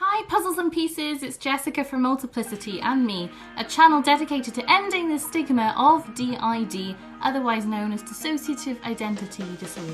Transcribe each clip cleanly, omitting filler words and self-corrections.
Hi Puzzles and Pieces, it's Jessica from MultiplicityAndMe, a channel dedicated to ending the stigma of DID, otherwise known as Dissociative Identity Disorder.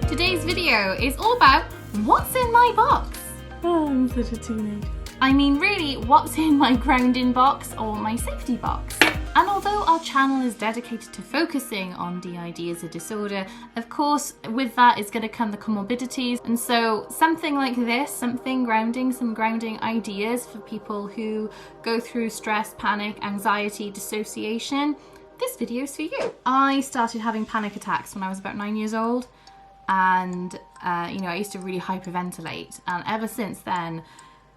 Today's video is all about what's in my box. Oh, I'm such a teenager. I mean really, what's in my grounding box or my safety box? And although our channel is dedicated to focusing on DID as a disorder, of course with that is going to come the comorbidities, and so something like this, some grounding ideas for people who go through stress, panic, anxiety, dissociation, this video is for you. I started having panic attacks when I was about 9 years old, and I used to really hyperventilate, and ever since then,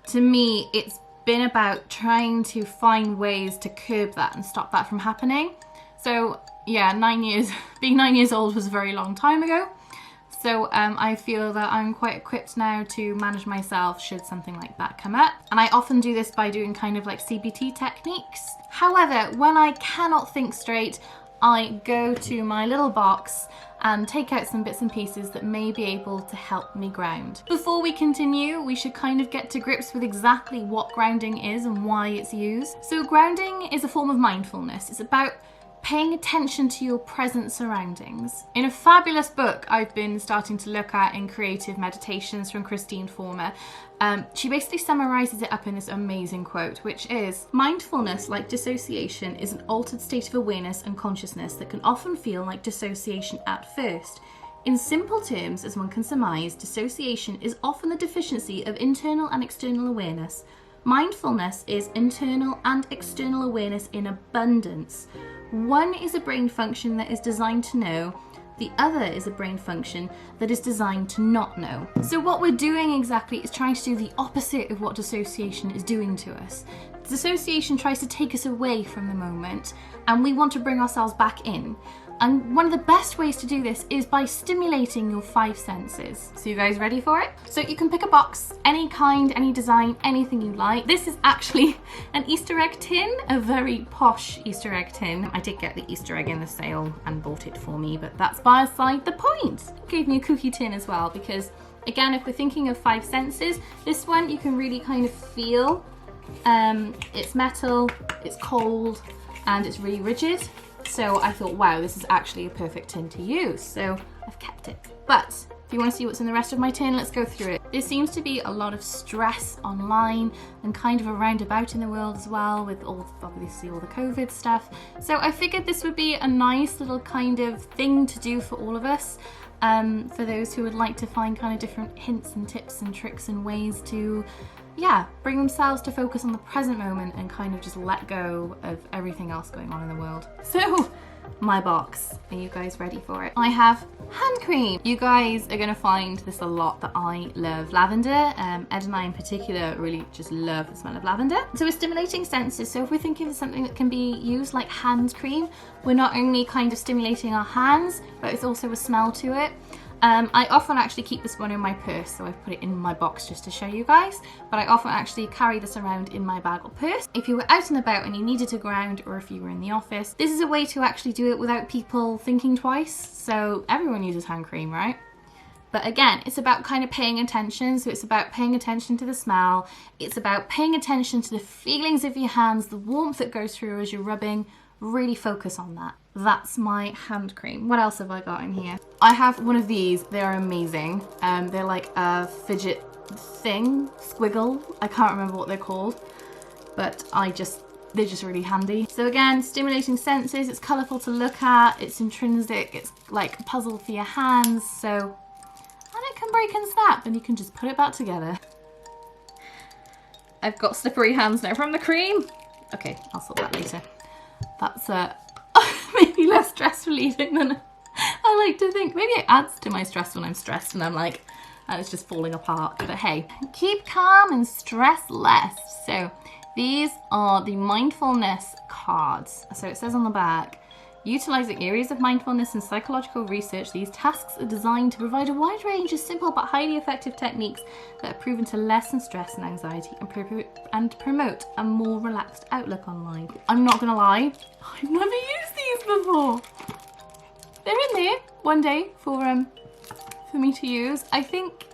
to me, it's been about trying to find ways to curb that and stop that from happening. So yeah, 9 years, being 9 years old was a very long time ago. So I feel that I'm quite equipped now to manage myself should something like that come up. And I often do this by doing kind of like CBT techniques. However, when I cannot think straight, I go to my little box and take out some bits and pieces that may be able to help me ground. Before we continue, we should kind of get to grips with exactly what grounding is and why it's used. So grounding is a form of mindfulness. It's about paying attention to your present surroundings. In a fabulous book I've been starting to look at in Creative Meditations from Christine Former, she basically summarizes it up in this amazing quote, which is, mindfulness, like dissociation, is an altered state of awareness and consciousness that can often feel like dissociation at first. In simple terms, as one can surmise, dissociation is often the deficiency of internal and external awareness. Mindfulness is internal and external awareness in abundance. One is a brain function that is designed to know, the other is a brain function that is designed to not know. So what we're doing exactly is trying to do the opposite of what dissociation is doing to us. Dissociation tries to take us away from the moment, and we want to bring ourselves back in. And one of the best ways to do this is by stimulating your 5 senses. So you guys ready for it? So you can pick a box, any kind, any design, anything you like. This is actually an Easter egg tin, a very posh Easter egg tin. I did get the Easter egg in the sale and bought it for me, but that's by aside the point. It gave me a cookie tin as well, because again, if we're thinking of 5 senses, this one you can really kind of feel. It's metal, it's cold, and it's really rigid. So I thought, wow, this is actually a perfect tin to use. So I've kept it. But if you want to see what's in the rest of my tin, let's go through it. There seems to be a lot of stress online and kind of around about in the world as well, with obviously all the COVID stuff. So I figured this would be a nice little kind of thing to do for all of us. For those who would like to find kind of different hints and tips and tricks and ways to bring themselves to focus on the present moment and kind of just let go of everything else going on in the world. So, my box. Are you guys ready for it? I have hand cream. You guys are gonna find this a lot that I love. Lavender. Ed and I in particular really just love the smell of lavender. So we're stimulating senses. So if we're thinking of something that can be used like hand cream, we're not only kind of stimulating our hands, but it's also a smell to it. I often actually keep this one in my purse, so I've put it in my box just to show you guys, but I often actually carry this around in my bag or purse. If you were out and about and you needed to ground, or if you were in the office, this is a way to actually do it without people thinking twice. So everyone uses hand cream, right? But again, it's about kind of paying attention. So it's about paying attention to the smell. It's about paying attention to the feelings of your hands, the warmth that goes through as you're rubbing. Really focus on that. That's my hand cream. What else have I got in here? I have one of these. They're amazing. They're like a fidget thing, squiggle. I can't remember what they're called, but they're just really handy. So again, stimulating senses. It's colourful to look at. It's intrinsic. It's like a puzzle for your hands. So, and it can break and snap, and you can just put it back together. I've got slippery hands now from the cream. Okay, I'll sort that later. That's maybe less stress relieving than I like to think. Maybe it adds to my stress when I'm stressed and I'm like, and it's just falling apart. But hey, keep calm and stress less. So these are the mindfulness cards. So it says on the back, utilizing areas of mindfulness and psychological research, these tasks are designed to provide a wide range of simple but highly effective techniques that are proven to lessen stress and anxiety and promote a more relaxed outlook on life. I'm not gonna lie, I've never used these before. They're in there one day for for me to use. I think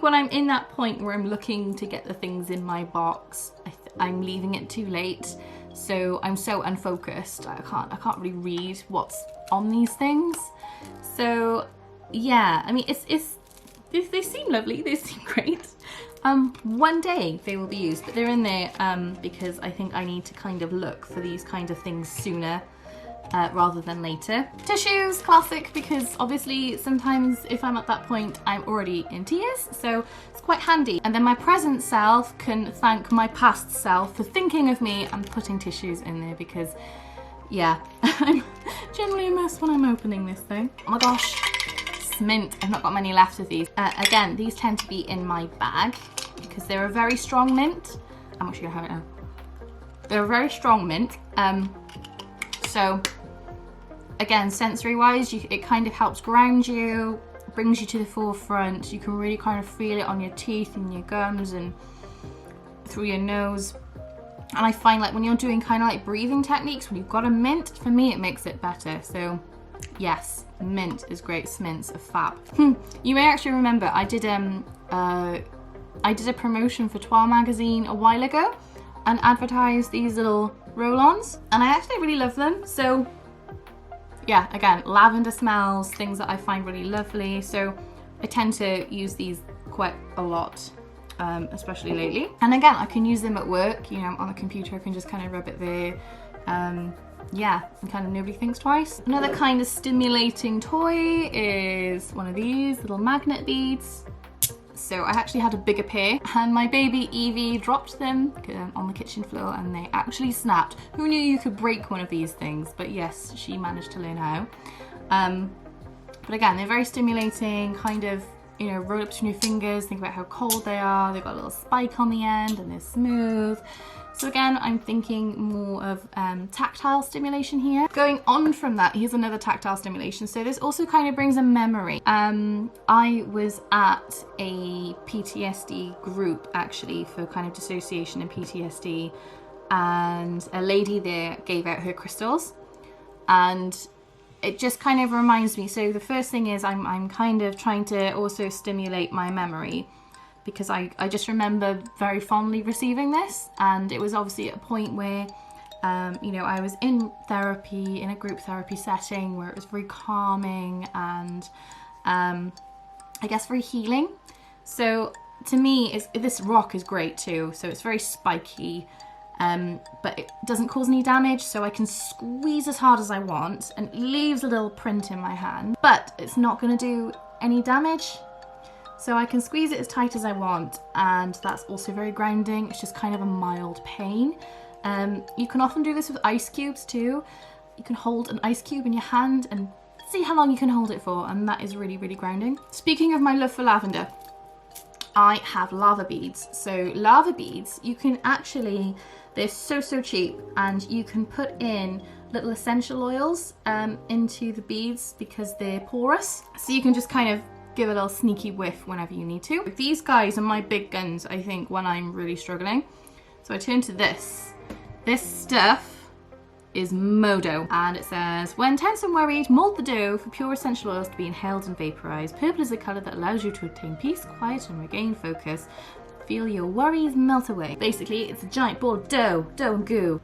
when I'm in that point where I'm looking to get the things in my box, I'm leaving it too late. So I'm so unfocused. I can't really read what's on these things. So yeah, I mean, they seem lovely. They seem great. One day they will be used, but they're in there because I think I need to kind of look for these kind of things sooner rather than later. Tissues, classic, because obviously sometimes if I'm at that point, I'm already in tears, so it's quite handy. And then my present self can thank my past self for thinking of me and putting tissues in there because, yeah, I'm generally a mess when I'm opening this thing. Oh my gosh, SMINT. I've not got many left of these. Again, these tend to be in my bag because they're a very strong mint. I'm actually gonna have it now. They're a very strong mint. So again, sensory wise, it kind of helps ground you, brings you to the forefront. You can really kind of feel it on your teeth and your gums and through your nose. And I find like when you're doing kind of like breathing techniques, when you've got a mint, for me it makes it better. So yes, mint is great. SMINTs are fab. You may actually remember I did a promotion for Toi magazine a while ago and advertised these little roll-ons, and I actually really love them. So yeah, again, lavender smells, things that I find really lovely. So I tend to use these quite a lot, especially lately. And again, I can use them at work, you know, on the computer, I can just kind of rub it there. Yeah, and kind of nobody thinks twice. Another kind of stimulating toy is one of these little magnet beads. So I actually had a bigger pair and my baby Evie dropped them on the kitchen floor and they actually snapped. Who knew you could break one of these things? But yes, she managed to learn how. But again, they're very stimulating, kind of, you know, roll up between your fingers, think about how cold they are. They've got a little spike on the end and they're smooth. So again, I'm thinking more of tactile stimulation here. Going on from that, here's another tactile stimulation. So this also kind of brings a memory. I was at a PTSD group actually for kind of dissociation and PTSD, and a lady there gave out her crystals, and it just kind of reminds me. So the first thing is I'm kind of trying to also stimulate my memory, because I just remember very fondly receiving this, and it was obviously at a point where, you know, I was in therapy, in a group therapy setting where it was very calming and I guess very healing. So to me, this rock is great too. So it's very spiky, but it doesn't cause any damage, so I can squeeze as hard as I want and it leaves a little print in my hand, but it's not going to do any damage. So I can squeeze it as tight as I want, and that's also very grounding. It's just kind of a mild pain. You can often do this with ice cubes too. You can hold an ice cube in your hand and see how long you can hold it for, and that is really, really grounding. Speaking of my love for lavender, I have lava beads. So lava beads, you can actually, they're so cheap, and you can put in little essential oils into the beads because they're porous. So you can just kind of give a little sneaky whiff whenever you need to. These guys are my big guns, I think, when I'm really struggling. So I turn to this. This stuff is Modo, and it says, when tense and worried, mold the dough for pure essential oils to be inhaled and vaporized. Purple is a color that allows you to obtain peace, quiet, and regain focus. Feel your worries melt away. Basically, it's a giant ball of dough and goo.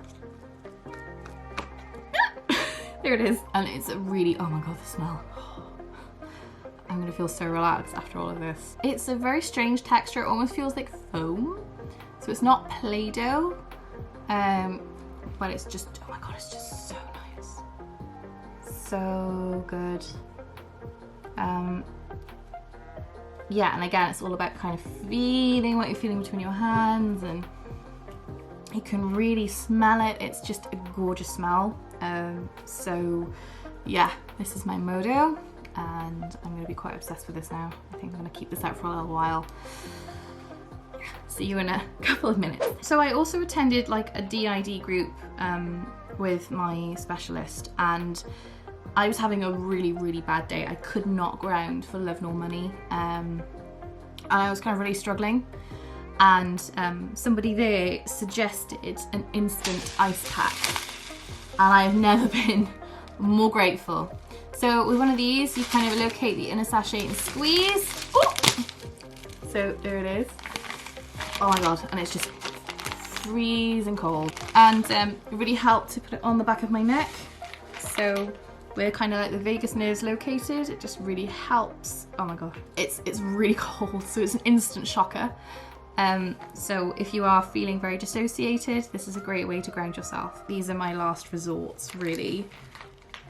There it is. And it's a really, oh my god, the smell. I'm gonna feel so relaxed after all of this. It's a very strange texture. It almost feels like foam. So it's not Play-Doh, but it's just, oh my god, it's just so nice. So good. Yeah, and again, it's all about kind of feeling what you're feeling between your hands, and you can really smell it. It's just a gorgeous smell. So yeah, this is my Modo, and I'm going to be quite obsessed with this now. I think I'm going to keep this out for a little while. See you in a couple of minutes. So I also attended like a DID group with my specialist, and I was having a really bad day. I could not ground for love nor money, and I was kind of really struggling, and somebody there suggested an instant ice pack, and I have never been more grateful. So with one of these, you kind of locate the inner sachet and squeeze. Ooh! So there it is. Oh my god, and it's just freezing cold. And it really helped to put it on the back of my neck. So where kind of like the vagus nerve is located, it just really helps. Oh my god, it's really cold, so it's an instant shocker. So if you are feeling very dissociated, this is a great way to ground yourself. These are my last resorts, really.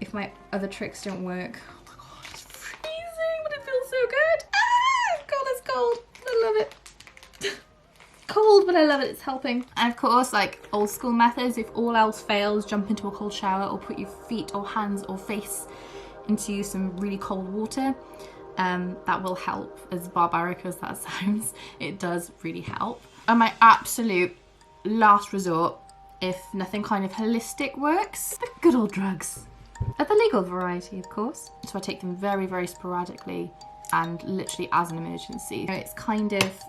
If my other tricks don't work. Oh my god, it's freezing, but it feels so good. Ah, god, it's cold. I love it. Cold, but I love it, it's helping. And of course, like old school methods, if all else fails, jump into a cold shower or put your feet or hands or face into some really cold water. That will help. As barbaric as that sounds, it does really help. And my absolute last resort, if nothing kind of holistic works, the good old drugs. Of the legal variety, of course. So I take them very, very sporadically and literally as an emergency. It's kind of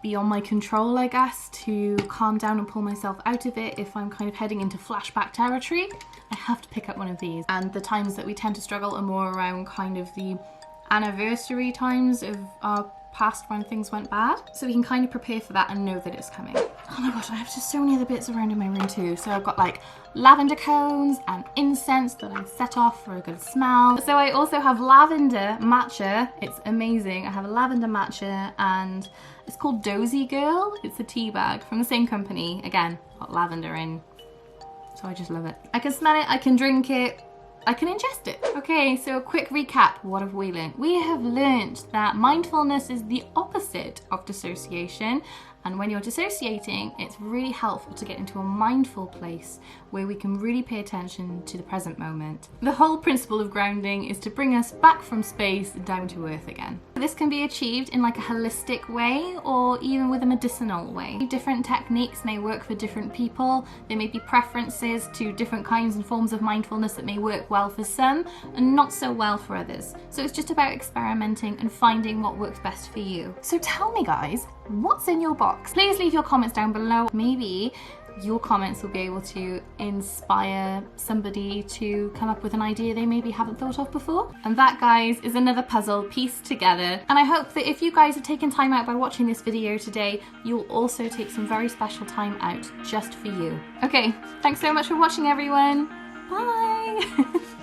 beyond my control, I guess, to calm down and pull myself out of it. If I'm kind of heading into flashback territory, I have to pick up one of these. And the times that we tend to struggle are more around kind of the anniversary times of our past when things went bad. So we can kind of prepare for that and know that it's coming. Oh my gosh, I have just so many other bits around in my room too. So I've got like lavender cones and incense that I set off for a good smell. So I also have lavender matcha. It's amazing. I have a lavender matcha and it's called Dozy Girl. It's a tea bag from the same company. Again, got lavender in. So I just love it. I can smell it, I can drink it, I can ingest it. Okay, so a quick recap. What have we learned? We have learned that mindfulness is the opposite of dissociation. And when you're dissociating, it's really helpful to get into a mindful place where we can really pay attention to the present moment. The whole principle of grounding is to bring us back from space down to earth again. This can be achieved in like a holistic way or even with a medicinal way. Different techniques may work for different people. There may be preferences to different kinds and forms of mindfulness that may work well for some and not so well for others. So it's just about experimenting and finding what works best for you. So tell me guys, what's in your box? Please leave your comments down below. Maybe your comments will be able to inspire somebody to come up with an idea they maybe haven't thought of before. And that, guys, is another puzzle pieced together. And I hope that if you guys have taken time out by watching this video today, you'll also take some very special time out just for you. Okay, thanks so much for watching, everyone. Bye.